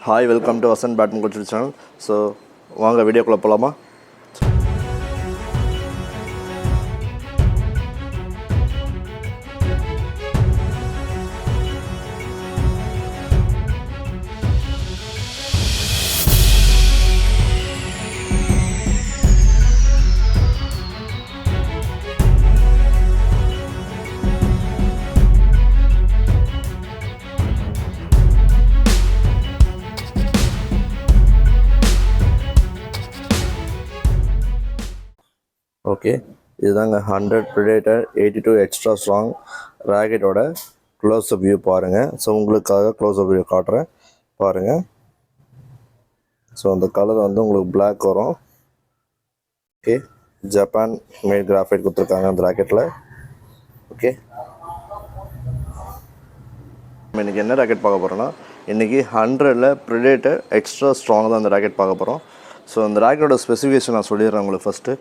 Hi, welcome to Vasan Badminton Coach channel. So, வாங்க வீடியோக்குள்ள போலாமா? ஓகே, இதுதாங்க 100 Predator 82 எக்ஸ்ட்ரா ஸ்ட்ராங் ராக்கெட்டோட க்ளோஸ் அப் வியூ பாருங்கள். ஸோ உங்களுக்காக க்ளோஸ் அப் வியூ காட்டுறேன் பாருங்கள். ஸோ அந்த கலர் வந்து உங்களுக்கு பிளாக் வரும். ஓகே, ஜப்பான் மேட் கிராஃபைட் கொடுத்துருக்காங்க அந்த ராக்கெட்டில். ஓகே, நம்ம இன்றைக்கி என்ன ராக்கெட் பார்க்க போகிறோன்னா, இன்றைக்கி 100ல் Predator எக்ஸ்ட்ரா ஸ்ட்ராங் தான் அந்த ராக்கெட் பார்க்க போகிறோம். ஸோ அந்த ராக்கெட்டோட ஸ்பெசிஃபிகேஷன் நான் சொல்லிடுறேன் உங்களுக்கு ஃபஸ்ட்டு.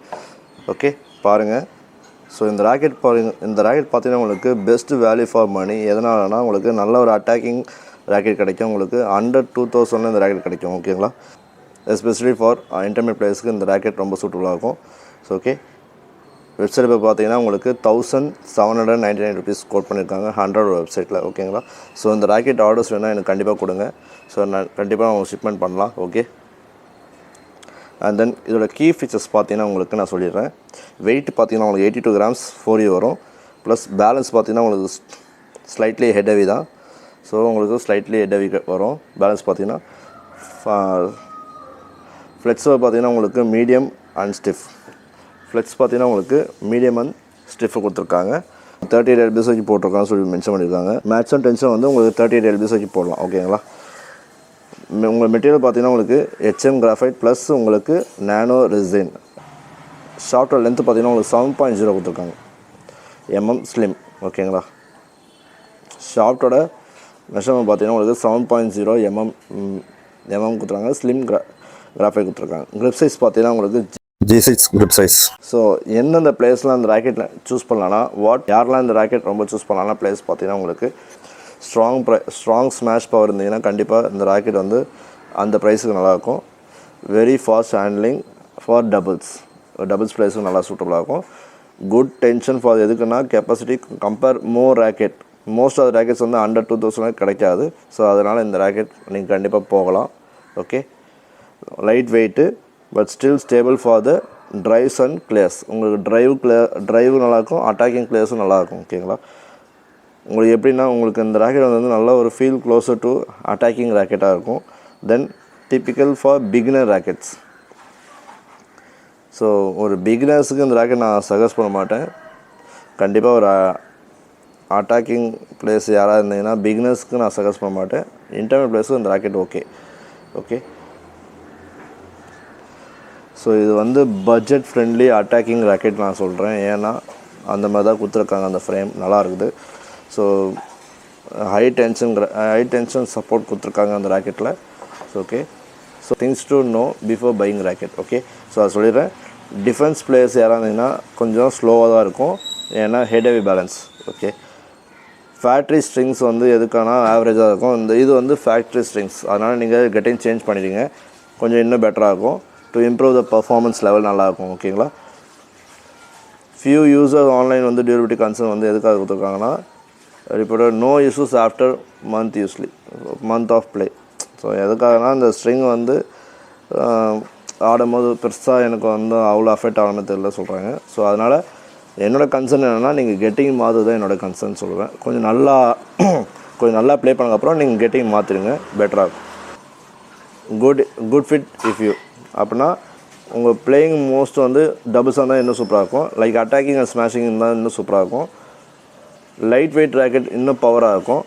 ஓகே பாருங்கள். ஸோ இந்த ராக்கெட் பார்த்தீங்கன்னா உங்களுக்கு பெஸ்ட் வேல்யூ ஃபார் மணி. எதனாலனா உங்களுக்கு நல்ல ஒரு அட்டாக்கிங் ராக்கெட் கிடைக்கும். உங்களுக்கு அண்டர் 2000 இந்த ராக்கெட் கிடைக்கும். ஓகேங்களா, எஸ்பெஷலி ஃபார் இன்டர்மீடியட் பிளேயர்ஸ்க்கு இந்த ராக்கெட் ரொம்ப சூட்டபுளாக இருக்கும். ஸோ ஓகே, வெப்சைட் இப்போ பார்த்தீங்கன்னா உங்களுக்கு 1799 rupees கோட் பண்ணியிருக்காங்க 100 வெப்சைட்டில். ஓகேங்களா, ஸோ இந்த ராக்கெட் ஆர்டர்ஸ் வேணால் எனக்கு கண்டிப்பாக கொடுங்க. ஸோ நான் கண்டிப்பாக அவங்க ஷிப்மெண்ட் பண்ணலாம். ஓகே, அண்ட் தென் இதோட கீ ஃபீச்சர்ஸ் பார்த்தீங்கன்னா உங்களுக்கு நான் சொல்லிடுறேன். வெயிட் பார்த்தீங்கன்னா உங்களுக்கு 82 grams 4U வரும். ப்ளஸ் பேலன்ஸ் பார்த்தீங்கன்னா உங்களுக்கு ஸ்லைட்லி ஹெட் ஹெவி தான். ஸோ உங்களுக்கு ஸ்லைட்லி ஹெட் ஹெவி வரும். பேலன்ஸ் பார்த்தீங்கன்னா ஃப்ளெக்ஸில் பார்த்தீங்கன்னா உங்களுக்கு மீடியம் அண்ட் ஸ்டிஃப். ஃப்ளெக்ஸ் பார்த்தீங்கன்னா உங்களுக்கு மீடியம் அண்ட் ஸ்டிஃப் கொடுத்துருக்காங்க. 38 lbs வரைக்கும் போட்டிருக்காங்க சொல்லி மென்ஷன் பண்ணியிருக்காங்க. மேக்ஸிமம் டென்ஷன் வந்து உங்களுக்கு 38 lbs வரைக்கும் போடலாம். ஓகேங்களா, உங்கள் மெட்டீரியல் பார்த்தீங்கன்னா உங்களுக்கு HM கிராஃபைட் ப்ளஸ் உங்களுக்கு நானோ ரெசின். ஷாஃப்டோட லென்த்து பார்த்தீங்கன்னா உங்களுக்கு 7.0 கொடுத்துருக்காங்க ஸ்லிம். ஓகேங்களா, ஷாஃப்டோட மெஷர்மெண்ட் பார்த்தீங்கன்னா உங்களுக்கு 7.0 கொடுத்துருக்காங்க. ஸ்லிம் கிராஃபைட் கொடுத்துருக்காங்க. கிரிப் சைஸ் பார்த்தீங்கன்னா உங்களுக்கு G6 கிரிப் சைஸ். ஸோ எந்தெந்த பிளேஸ்லாம் அந்த ராக்கெட்டில் சூஸ் பண்ணலான்னா யாரெல்லாம் இந்த ராக்கெட் ரொம்ப சூஸ் பண்ணலான்னா பிளேஸ் பார்த்தீங்கன்னா உங்களுக்கு ஸ்ட்ராங் ஸ்மாஷ் பவர் இருந்தீங்கன்னா கண்டிப்பாக இந்த ராக்கெட் வந்து அந்த ப்ரைஸுக்கு நல்லாயிருக்கும். Very fast handling for doubles ப்ளேஸுக்கு நல்லா சூட்டபுளாக இருக்கும். குட் டென்ஷன் ஃபார் எதுக்குன்னா capacity compare most of rackets வந்து அண்டர் 2000 கிடைக்காது. ஸோ அதனால் இந்த ராக்கெட் நீங்கள் கண்டிப்பாக போகலாம். Okay, light weight but still stable for the drives and clears. உங்களுக்கு ட்ரைவ் நல்லாயிருக்கும், அட்டாக்கிங் கிளியர்ஸும் நல்லாயிருக்கும். ஓகேங்களா, உங்களுக்கு எப்படின்னா உங்களுக்கு இந்த ராக்கெட் வந்து நல்ல ஒரு ஃபீல் க்ளோசர் டு அட்டாக்கிங் ராக்கெட்டாக இருக்கும். Then typical for beginner rackets. So ஒரு பிகினர்ஸுக்கு இந்த ராக்கெட் நான் சஜஸ்ட் பண்ண மாட்டேன். கண்டிப்பாக ஒரு அட்டாக்கிங் பிளேஸ் யாராக இருந்தீங்கன்னா பிகினர்ஸ்க்கு நான் சஜஸ்ட் பண்ண மாட்டேன். இன்டர்மீடியட் பிளேஸுக்கு இந்த ராக்கெட் ஓகே. ஸோ இது வந்து பட்ஜெட் ஃப்ரெண்ட்லி அட்டாக்கிங் ராக்கெட் நான் சொல்கிறேன். ஏன்னா அந்த மாதிரி தான் கொடுத்துருக்காங்க. அந்த ஃப்ரேம் நல்லா இருக்குது. ஸோ ஹை டென்ஷன் சப்போர்ட் கொடுத்துருக்காங்க அந்த ராக்கெட்டில். Okay, so things to know before buying racket. Okay, so அதை சொல்லிடுறேன். டிஃபென்ஸ் பிளேயர்ஸ் யாராக இருந்தீங்கன்னா கொஞ்சம் ஸ்லோவாக தான் இருக்கும். ஏன்னா head heavy balance. Okay, factory strings வந்து எதுக்கான ஆவரேஜாக இருக்கும். இது வந்து ஃபேக்ட்ரி ஸ்ட்ரிங்ஸ், அதனால் நீங்கள் கெட்டிங் சேஞ்ச் பண்ணிடுங்க, கொஞ்சம் இன்னும் பெட்டராக இருக்கும். To improve the performance level நல்லாயிருக்கும். ஓகேங்களா, ஃபியூ யூசர் ஆன்லைன் வந்து டியூரபிலிட்டி கன்சர்ன் வந்து எதுக்காக கொடுத்துருக்காங்கன்னா reported no issues after month of play. So எதுக்காகனா இந்த ஸ்ட்ரிங் வந்து ஆடும்போது பெருசாக எனக்கு வந்து அவ்வளோ அஃபெக்ட் ஆகாமல் தெரியல சொல்கிறாங்க. ஸோ அதனால் என்னோடய கன்சர்ன் என்னென்னா நீங்கள் கெட்டிங் மாற்று தான் என்னோடய கன்சர்ன் சொல்லுவேன். கொஞ்சம் நல்லா ப்ளே பண்ணதுக்கப்புறம் நீங்கள் கெட்டிங் மாற்றிடுங்க, பெட்டராக இருக்கும். குட் ஃபிட் இஃப் யூ அப்படின்னா உங்கள் பிளேயிங் மோஸ்ட் வந்து டபுள்ஸாக இருந்தால் இன்னும் சூப்பராக இருக்கும். லைக் அட்டாக்கிங் அண்ட் ஸ்மாஷிங் இருந்தால் இன்னும் சூப்பராக இருக்கும். லைட் வெயிட் ராக்கெட் இன்னும் பவராக இருக்கும்.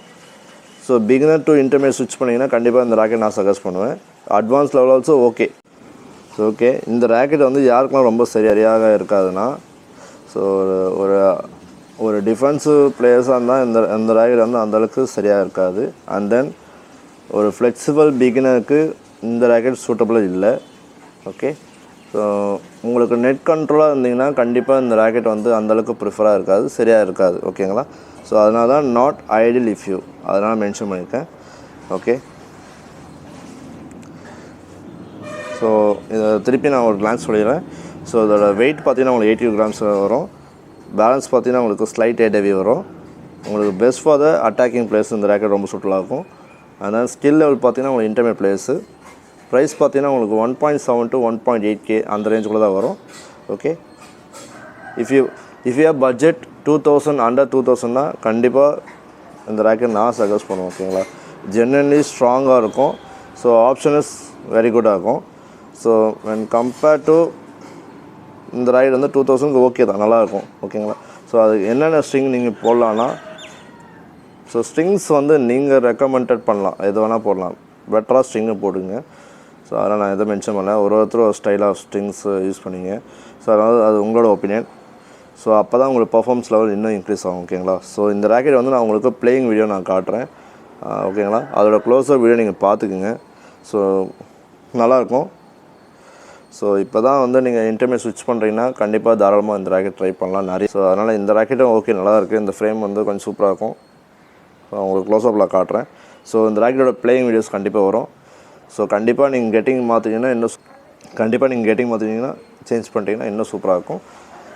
ஸோ பிகினர் டு இன்டர்மீடியட் ஸ்விட்ச் பண்ணிங்கன்னா கண்டிப்பாக இந்த ராக்கெட் நான் சஜஸ்ட் பண்ணுவேன். Advance level also okay. So okay, இந்த ராக்கெட் வந்து யாருக்கெல்லாம் ரொம்ப சரியாக இருக்காதுன்னா ஸோ ஒரு டிஃபென்சிவ் பிளேயர்ஸாக இருந்தால் இந்த ராக்கெட் வந்து அந்தளவுக்கு சரியாக இருக்காது. அண்ட் தென் ஒரு ஃப்ளெக்சிபிள் பிகினருக்கு இந்த ராக்கெட் சூட்டபுள் இல்லை. ஓகே, ஸோ உங்களுக்கு நெட் கண்ட்ரோலாக இருந்தீங்கன்னா கண்டிப்பாக இந்த ராக்கெட் வந்து அந்தளவுக்கு ப்ரிஃபராக இருக்காது, சரியாக இருக்காது. ஓகேங்களா, ஸோ அதனால தான் நாட் ஐடியல் இஃப் யூ அதனால் மென்ஷன் பண்ணியிருக்கேன். ஓகே, ஸோ இதை திருப்பி நான் ஒரு கிளான்ஸ் சொல்லிடுறேன். ஸோ இதோட வெயிட் பார்த்தீங்கன்னா உங்களுக்கு 80 கிராம்ஸ் வரும். பேலன்ஸ் பார்த்தீங்கன்னா உங்களுக்கு ஸ்லைட் ஹெவி வரும். உங்களுக்கு best for the attacking players இந்த ரேக்கெட் ரொம்ப சூட்டலாக இருக்கும். அதனால் ஸ்கில் லெவல் பார்த்தீங்கன்னா உங்களுக்கு இன்டர்மீடியட் பிளேயர்ஸு. ப்ரைஸ் பார்த்தீங்கன்னா உங்களுக்கு 1.7 to 1.8K அந்த ரேஞ்சுக்குள்ளே தான் வரும். Okay, if you have budget 2000 under 2000னா கண்டிப்பாக இந்த ரேக்கெட் நான் சஜஸ்ட் பண்ணுவேன். ஓகேங்களா, ஜென்வன்லி ஸ்ட்ராங்காக இருக்கும். ஸோ ஆப்ஷன் இஸ் வெரி குட்டாக இருக்கும். ஸோ வென் கம்பேர்ட் டு இந்த ரேக்கெட் வந்து 2000க்கு ஓகே தான், நல்லாயிருக்கும். ஓகேங்களா, ஸோ அது என்னென்ன ஸ்ட்ரிங் நீங்கள் போடலான்னா, ஸோ ஸ்ட்ரிங்ஸ் வந்து நீங்கள் ரெக்கமெண்டட் பண்ணலாம், எது வேணால் போடலாம். பெட்டராக ஸ்ட்ரிங்கு போடுங்க. ஸோ அதனால் நான் எதை மென்ஷன் பண்ணேன், ஒருத்தர் ஒரு ஸ்டைல் ஆஃப் ஸ்ட்ரிங்ஸ் யூஸ் பண்ணிங்க. ஸோ அதனால் அது உங்களோட ஒப்பீனியன். ஸோ அப்போ தான் உங்களுக்கு பர்ஃபார்மன்ஸ் லெவல் இன்னும் இன்க்ரீஸ் ஆகும். ஓகேங்களா, ஸோ இந்த ரேக்கெட் வந்து நான் உங்களுக்கு பிளேயிங் வீடியோ நான் காட்டுறேன். ஓகேங்களா, அதோட க்ளோஸர் வீடியோ நீங்கள் பார்த்துக்குங்க. ஸோ நல்லாயிருக்கும். ஸோ இப்போ தான் வந்து நீங்கள் இன்டர்மீடியட் ஸ்விட்ச் பண்ணுறீங்கன்னா கண்டிப்பாக தாராளமாக இந்த ரேக்கெட் ட்ரை பண்ணலாம் நிறைய. ஸோ அதனால் இந்த ரேக்கெட்டும் ஓகே, நல்லா இருக்குது. இந்த ஃப்ரேம் வந்து கொஞ்சம் சூப்பராக இருக்கும். ஸோ உங்களுக்கு க்ளோஸ்அப்பில் காட்டுறேன். ஸோ இந்த ரேக்கெட்டோட பிளேயிங் வீடியோஸ் கண்டிப்பாக வரும். ஸோ கண்டிப்பாக நீங்கள் கெட்டிங் மாற்றினீங்கன்னா சேஞ்ச் பண்ணிட்டீங்கன்னா இன்னும் சூப்பராக இருக்கும்.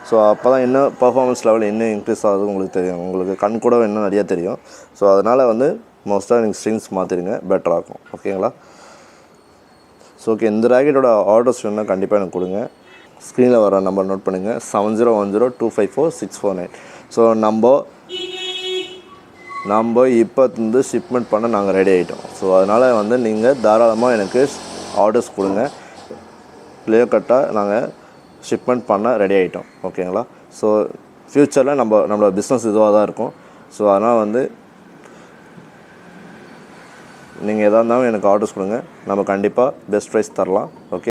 ஸோ அப்போ தான் இன்னும் பர்ஃபார்மன்ஸ் லெவல் இன்னும் இன்க்ரீஸ் ஆகுது உங்களுக்கு தெரியும். உங்களுக்கு கண் கூட இன்னும் நிறையா தெரியும். ஸோ அதனால் வந்து மோஸ்ட்டாக நீங்கள் ஸ்ட்ரிங்ஸ் மாற்றிடுங்க, பெட்டராக இருக்கும். ஓகேங்களா, ஸோ ஓகே, இந்த ரேக்கெட்டோட ஆர்டர்ஸ் வேணுன்னா கண்டிப்பாக எனக்கு கொடுங்க. ஸ்க்ரீனில் வர நம்பர் நோட் பண்ணுங்கள், 7010254649. ஸோ நம்ம இப்போ வந்து ஷிப்மெண்ட் பண்ண நாங்கள் ரெடி ஆகிட்டோம். ஸோ அதனால் வந்து நீங்கள் தாராளமாக எனக்கு ஆர்டர்ஸ் கொடுங்க. கிளியர் கட்டாக நாங்கள் ஷிப்மெண்ட் பண்ண ரெடி ஆகிட்டோம். ஓகேங்களா, ஸோ ஃப்யூச்சரில் நம்மளோட பிஸ்னஸ் இதுவாக தான் இருக்கும். ஸோ அதனால் வந்து நீங்கள் எதாக இருந்தாலும் எனக்கு ஆர்டர்ஸ் கொடுங்க, நம்ம கண்டிப்பாக பெஸ்ட் ப்ரைஸ் தரலாம். ஓகே,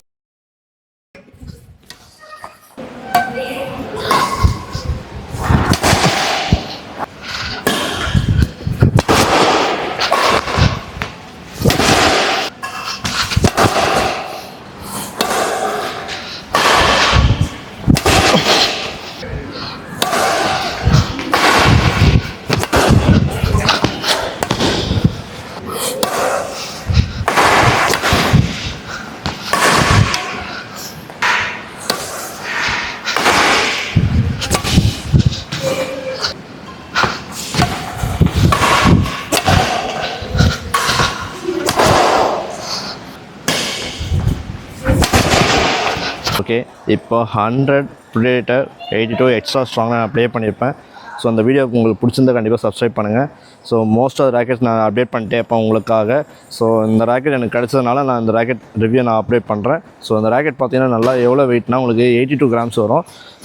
ஓகே, இப்போ 100 ப்ரிடேட்டர் 82 எக்ஸ்ட்ரா ஸ்ட்ராங்காக நான் ப்ளே பண்ணியிருப்பேன். ஸோ அந்த வீடியோக்கு உங்களுக்கு பிடிச்சிருந்தா கண்டிப்பாக சப்ஸ்கிரைப் பண்ணுங்கள். ஸோ மோஸ்ட் ஆஃப் ரேக்கெட்ஸ் நான் அப்டேட் பண்ணிட்டே இருப்பேன் உங்களுக்காக. ஸோ இந்த ரேக்கெட் எனக்கு கிடச்சதுனால நான் இந்த ரேக்கெட் ரிவ்யூ நான் அப்டேட் பண்ணுறேன். ஸோ அந்த ரேக்கெட் பார்த்தீங்கன்னா நல்லா எவ்வளோ வெயிட்னா உங்களுக்கு 82 கிராம்ஸ் வரும்.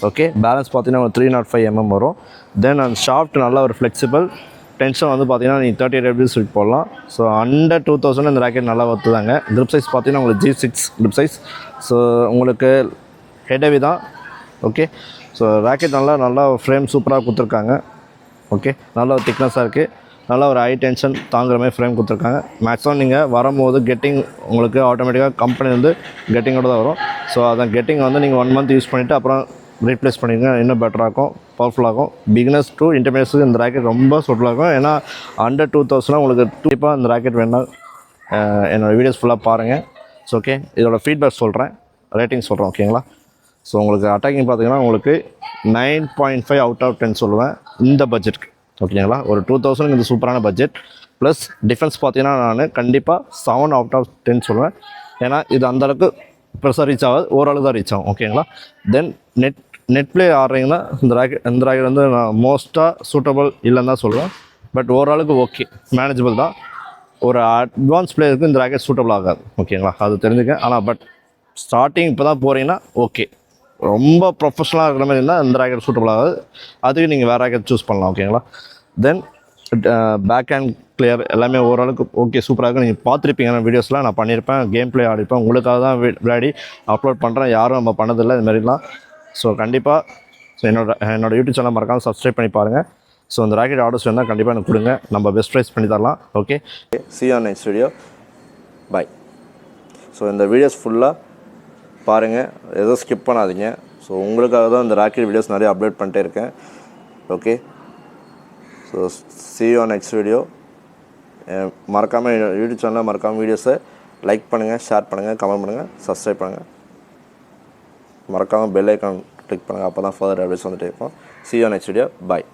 ஓகே, பேலன்ஸ் பார்த்தீங்கன்னா ஒரு 305 mm வரும். தென் அந்த ஷாஃப்ட் நல்லா ஒரு ஃப்ளெக்சிபிள். டென்ஷன் வந்து பார்த்தீங்கன்னா நீங்கள் 38 lbs ஸ்விட்ச் போடலாம். ஸோ அண்டர் 2000 இந்த ரேக்கெட் நல்லா வருதுதாங்க. கிரிப் சைஸ் பார்த்தீங்கன்னா உங்களுக்கு G6 கிரிப் சைஸ். ஸோ உங்களுக்கு ஹெவி தான். ஓகே, ஸோ ரேக்கெட் நல்லா ஃப்ரேம் சூப்பராக கொடுத்துருக்காங்க. ஓகே, நல்ல ஒரு திக்னஸாக இருக்குது. நல்லா ஒரு ஹை டென்ஷன் தாங்குற மாதிரி ஃப்ரேம் கொடுத்துருக்காங்க. மேக்ஸிமம் நீங்கள் வரும்போது கெட்டிங் உங்களுக்கு ஆட்டோமேட்டிக்காக கம்பெனி வந்து கெட்டிங்கோட தான் வரும். ஸோ அதான் கெட்டிங் வந்து நீங்கள் 1 month யூஸ் பண்ணிவிட்டு அப்புறம் ரீப்ளேஸ் பண்ணிங்க, இன்னும் பெட்டராக இருக்கும், பவர்ஃபுல்லாகும். பிகினர்ஸ் டு இன்டர்மீடியட்ஸுக்கு இந்த ரேக்கெட் ரொம்ப சூப்பராக இருக்கும். ஏன்னா அண்டர் 2000 உங்களுக்கு கண்டிப்பாக இந்த ரேக்கெட் வேணால் என்னோடய வீடியோஸ் ஃபுல்லாக பாருங்கள். ஸோ ஓகே, இதோட ஃபீட்பேக் சொல்கிறேன், ரேட்டிங் சொல்கிறேன். ஓகேங்களா, ஸோ உங்களுக்கு அட்டாக்கிங் பார்த்தீங்கன்னா உங்களுக்கு 9.5 out of 10 சொல்லுவேன் இந்த பட்ஜெட்டுக்கு. ஓகேங்களா, ஒரு 2000 இந்த சூப்பரான பட்ஜெட். ப்ளஸ் டிஃபென்ஸ் பார்த்தீங்கன்னா நான் கண்டிப்பாக 7 out of 10 சொல்லுவேன். ஏன்னா இது அந்தளவுக்கு ப்ரெஷர் ரீச் ஆகாது, ஓரளவு தான் ரீச் ஆகும். ஓகேங்களா, தென் நெட் ப்ளே ஆடுறீங்கன்னா இந்த ரேக்கெட் வந்து நான் மோஸ்ட்டாக சூட்டபிள் இல்லைன்னு தான் சொல்லுவேன். பட் ஓரளவுக்கு ஓகே, மேனேஜபிள் தான். ஒரு அட்வான்ஸ் பிளேயருக்கு இந்த ரேக்கெட் சூட்டபிள் ஆகாது. ஓகேங்களா, அது தெரிஞ்சுக்கேன். ஆனால் பட் ஸ்டார்டிங் இப்போ தான் போகிறீங்கன்னா ஓகே, ரொம்ப ப்ரொஃபஷனலாக இருக்கிற மாதிரி இருந்தால் இந்த ரேக்கெட் சூட்டபிள் ஆகாது. அதுக்கு நீங்கள் வேறு ரேக்கெட் சூஸ் பண்ணலாம். ஓகேங்களா, தென் பேக் ஹேண்ட் கிளியர் எல்லாமே ஓரளவுக்கு ஓகே, சூப்பராக இருக்கும். நீங்கள் பார்த்துருப்பீங்க வீடியோஸ்லாம் நான் பண்ணியிருப்பேன், கேம் ப்ளே ஆடிப்பேன், உங்களுக்காக தான் விளையாடி அப்லோட் பண்ணுறேன். யாரும் நம்ம பண்ணதில்லை இது மாதிரிலாம். ஸோ கண்டிப்பாக ஸோ என்னோட யூடியூப் சேனல் மறக்காமல் சப்ஸ்கிரைப் பண்ணி பாருங்கள். ஸோ இந்த ராக்கெட் ஆர்டர்ஸ் வேணால் கண்டிப்பாக எனக்கு கொடுங்க, நம்ம பெஸ்ட் ப்ரைஸ் பண்ணி தரலாம். Okay, see you on next video. Bye. So இந்த வீடியோஸ் ஃபுல்லாக பாருங்கள், எதுவும் ஸ்கிப் பண்ணாதீங்க. ஸோ உங்களுக்காக தான் இந்த ராக்கெட் வீடியோஸ் நிறைய அப்லோட் பண்ணிட்டே இருக்கேன். Okay, so see you on next video. மறக்காமல் யூடியூப் சேனலில் மறக்காமல் வீடியோஸை லைக் பண்ணுங்கள், ஷேர் பண்ணுங்கள், கமெண்ட் பண்ணுங்கள், சப்ஸ்கிரைப் பண்ணுங்கள். மறக்காமல் பெல் ஐக்கான் கிளிக் பண்ணுங்கள். அப்போ தான் ஃபர்தர் அப்டேட்ஸ் வந்துட்டு இருக்கும். See you next video. Bye.